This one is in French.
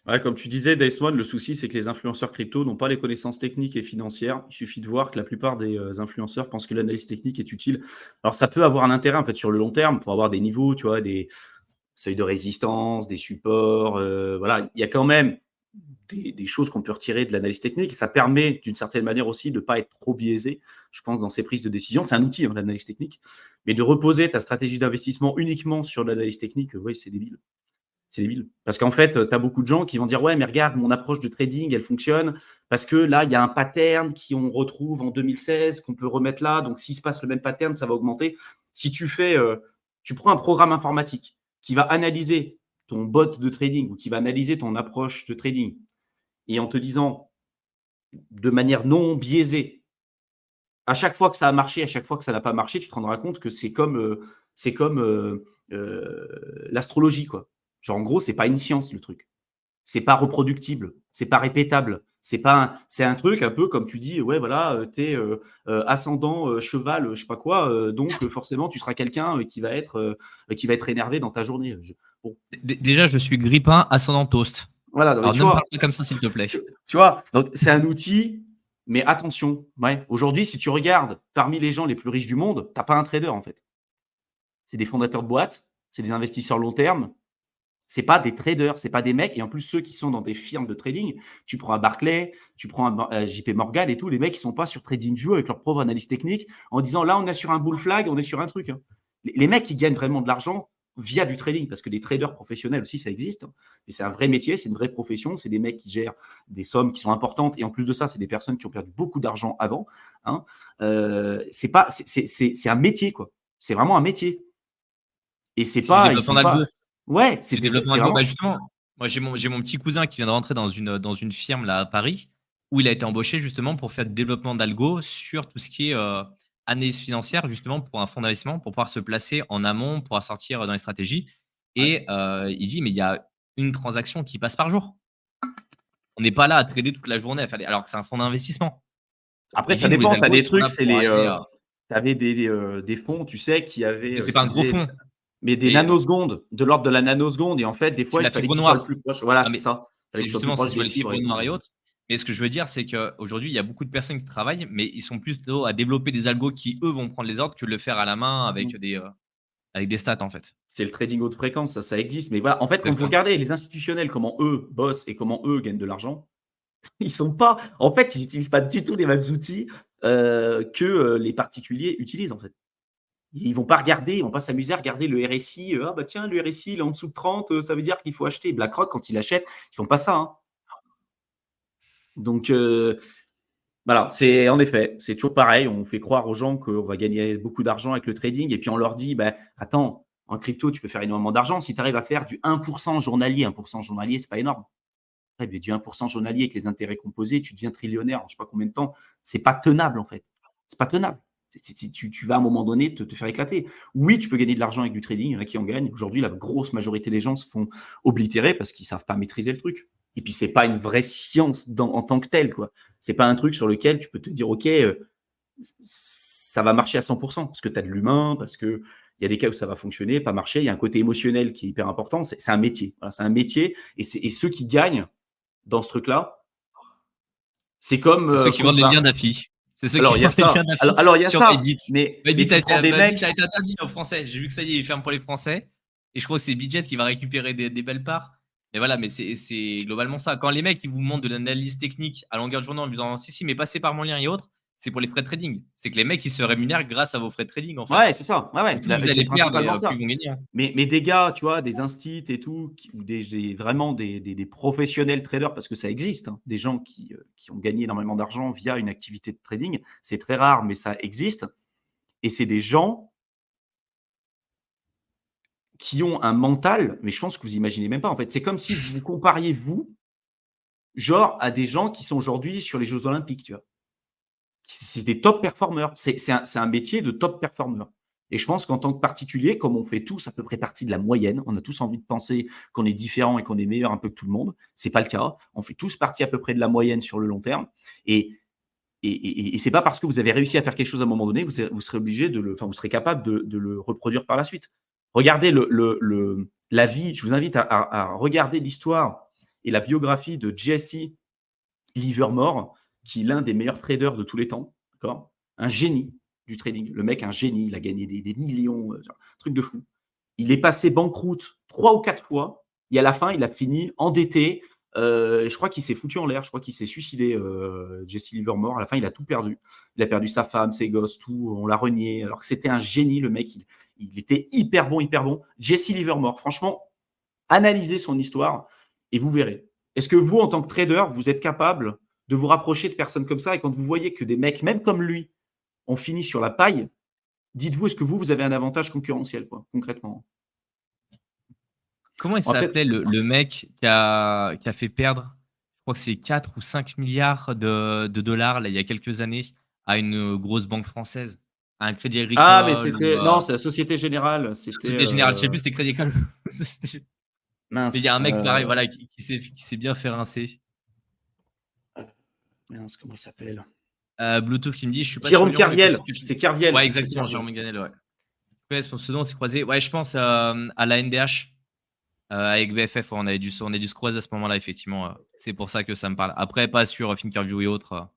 Ouais, comme tu disais, Desmond, le souci, c'est que les influenceurs crypto n'ont pas les connaissances techniques et financières. Il suffit de voir que la plupart des influenceurs pensent que l'analyse technique est utile. Alors, ça peut avoir un intérêt, en fait, sur le long terme, pour avoir des niveaux, tu vois, des seuils de résistance, des supports. Voilà, il y a quand même des choses qu'on peut retirer de l'analyse technique. Et ça permet, d'une certaine manière aussi, de ne pas être trop biaisé, je pense, dans ses prises de décision. C'est un outil, hein, l'analyse technique. Mais de reposer ta stratégie d'investissement uniquement sur l'analyse technique, oui, c'est débile. C'est débile. Parce qu'en fait, tu as beaucoup de gens qui vont dire ouais, mais regarde, mon approche de trading, elle fonctionne parce que là, il y a un pattern qu'on retrouve en 2016 qu'on peut remettre là. Donc, s'il se passe le même pattern, ça va augmenter. Si tu prends un programme informatique qui va analyser ton bot de trading ou qui va analyser ton approche de trading et en te disant de manière non biaisée, à chaque fois que ça a marché, à chaque fois que ça n'a pas marché, tu te rendras compte que c'est comme l'astrologie, quoi. Genre, en gros, c'est pas une science, le truc. C'est pas reproductible, c'est pas répétable. C'est un truc un peu comme tu dis, ouais, voilà, t'es ascendant cheval, je sais pas quoi, donc forcément, tu seras quelqu'un qui va être énervé dans ta journée. Bon, Déjà, je suis grippin ascendant toast. voilà, mais Alors, tu ne me parle vois, pas comme ça, s'il te plaît. tu vois, donc c'est un outil, mais attention, ouais. Aujourd'hui, si tu regardes parmi les gens les plus riches du monde, t'as pas un trader en fait. C'est des fondateurs de boîtes, c'est des investisseurs long terme, c'est pas des traders, c'est pas des mecs. Et en plus, ceux qui sont dans des firmes de trading, tu prends un Barclay, tu prends un JP Morgan et tout, les mecs, ils sont pas sur TradingView avec leur propre analyse technique en disant là, on est sur un bull flag, on est sur un truc. Hein. Les mecs, qui gagnent vraiment de l'argent via du trading parce que des traders professionnels aussi, ça existe. Et c'est un vrai métier, c'est une vraie profession. C'est des mecs qui gèrent des sommes qui sont importantes. Et en plus de ça, c'est des personnes qui ont perdu beaucoup d'argent avant. Hein. C'est un métier, quoi. C'est vraiment un métier. Et c'est C'est du pas, ils développement sont pas. d'algo. Ouais, C'est du développement c'est d'algo. Bah, vraiment. justement, moi, j'ai mon petit cousin qui vient de rentrer dans une firme là à Paris où il a été embauché justement pour faire du développement d'algo sur tout ce qui est analyse financière, justement pour un fonds d'investissement, pour pouvoir se placer en amont, pour sortir dans les stratégies. Ouais. Et il dit, mais il y a une transaction qui passe par jour. On n'est pas là à trader toute la journée, alors que c'est un fonds d'investissement. Après, Il ça dit, nous, les dépend. Tu as algos, des ils sont trucs, là pour arriver à. tu avais des fonds, tu sais, Parce que c'est pas un qui gros faisaient fonds, mais des mais nanosecondes, de l'ordre de la nanoseconde. Et en fait, des c'est fois, de il la fallait fibre qu'ils soient le noire. plus proche. Voilà, Non, c'est mais ça. Il fallait c'est qu'ils soient le plus justement, c'est proche sur des les fibres fibres et tout. noires et autres. Mais ce que je veux dire, c'est qu'aujourd'hui, il y a beaucoup de personnes qui travaillent, mais ils sont plutôt à développer des algos qui, eux, vont prendre les ordres que de le faire à la main Mm. avec des stats, en fait. C'est le trading haute fréquence, ça existe. Mais voilà, en fait, quand vous Exactement. regardez les institutionnels, comment eux bossent et comment eux gagnent de l'argent, ils sont pas. En fait, ils n'utilisent pas du tout les mêmes outils que les particuliers utilisent, en fait. Ils vont pas regarder, ils vont pas s'amuser à regarder le RSI. Ah bah tiens, le RSI, il est en dessous de 30, ça veut dire qu'il faut acheter. BlackRock, quand il achète, ils font pas ça. Hein. Donc, voilà, c'est en effet, c'est toujours pareil. On fait croire aux gens qu'on va gagner beaucoup d'argent avec le trading et puis on leur dit, bah, attends, en crypto, tu peux faire énormément d'argent. Si tu arrives à faire du 1% journalier, 1% journalier, c'est pas énorme. Ouais, mais du 1% journalier avec les intérêts composés, tu deviens trillionnaire en je sais pas combien de temps. C'est pas tenable, en fait. C'est pas tenable. Tu vas à un moment donné te faire éclater. Oui, tu peux gagner de l'argent avec du trading, il y en a qui en gagnent. Aujourd'hui, la grosse majorité des gens se font oblitérer parce qu'ils savent pas maîtriser le truc. Et puis, c'est pas une vraie science en tant que telle, quoi. C'est pas un truc sur lequel tu peux te dire, OK, ça va marcher à 100% parce que tu as de l'humain, parce que il y a des cas où ça va fonctionner, pas marcher. Il y a un côté émotionnel qui est hyper important. C'est un métier. Voilà, c'est un métier. Et ceux qui gagnent dans ce truc-là, c'est comme C'est ceux qui vendent les liens compa d'affi. C'est ceux qui alors il y a vendent les liens ça. d'affi Alors il y a sur ça, Bybit. mais tu prends des Bybit mecs. a été interdit aux Français. J'ai vu que ça y est, il ferme pour les Français. Et je crois que c'est Budget qui va récupérer des belles parts. Mais voilà, mais c'est globalement ça. Quand les mecs ils vous montrent de l'analyse technique à longueur de journée en disant si, si, mais passez par mon lien et autres, c'est pour les frais de trading. C'est que les mecs ils se rémunèrent grâce à vos frais de trading en fait. Ouais, c'est ça. Ouais, Et ouais, plus vous c'est allez perdre et principalement plus ça. ils vont gagner. Hein. Mais des gars, tu vois, des instits et tout, ou vraiment des professionnels traders, parce que ça existe, hein, des gens qui ont gagné énormément d'argent via une activité de trading. C'est très rare, mais ça existe. Et c'est des gens qui ont un mental, mais je pense que vous imaginez même pas, en fait. C'est comme si vous vous compariez, vous, genre, à des gens qui sont aujourd'hui sur les Jeux Olympiques, tu vois. C'est des top performeurs. C'est un métier de top performeur. Et je pense qu'en tant que particulier, comme on fait tous à peu près partie de la moyenne, on a tous envie de penser qu'on est différent et qu'on est meilleur un peu que tout le monde. C'est pas le cas. On fait tous partie à peu près de la moyenne sur le long terme. Et c'est pas parce que vous avez réussi à faire quelque chose à un moment donné, vous serez obligé vous serez capable de le reproduire par la suite. Regardez la vie. Je vous invite à regarder l'histoire et la biographie de Jesse Livermore, qui est l'un des meilleurs traders de tous les temps, d'accord? Un génie du trading. Le mec, un génie, il a gagné des millions, truc de fou. Il est passé banqueroute 3 ou 4 fois et à la fin, il a fini endetté. Je crois qu'il s'est foutu en l'air, je crois qu'il s'est suicidé, Jesse Livermore. À la fin, il a tout perdu. Il a perdu sa femme, ses gosses, tout. On l'a renié. Alors que c'était un génie, le mec. Il était hyper bon, hyper bon. Jesse Livermore, franchement, analysez son histoire et vous verrez. Est-ce que vous, en tant que trader, vous êtes capable de vous rapprocher de personnes comme ça et quand vous voyez que des mecs, même comme lui, ont fini sur la paille, dites-vous, est-ce que vous avez un avantage concurrentiel, quoi, concrètement? Comment il On va peut-être. s'appelait le mec qui a fait perdre, je crois que c'est 4 ou 5 milliards de dollars là, il y a quelques années à une grosse banque française, à un Crédit Ah, mais Agricole ou c'était. Non, c'est la Société Générale. C'était. Société Générale. Je sais plus, c'était Crédit Agricole. Mais il y Mince. a un mec pareil, voilà, qui s'est bien fait rincer. Mince, comment il s'appelle? Bluetooth qui me dit: «Je suis pas sur Jérôme Lyon, mais Kerviel. possible que tu» C'est Kerviel. Ouais, C'est exactement, Kerviel. Jérôme Ganel, ouais. Ouais, son pseudo, on s'est croisés. Ouais, je pense, à la NDH, avec BFF, ouais, on a dû se croiser à ce moment-là, effectivement, c'est pour ça que ça me parle. Après, pas sur Thinkerview et autres,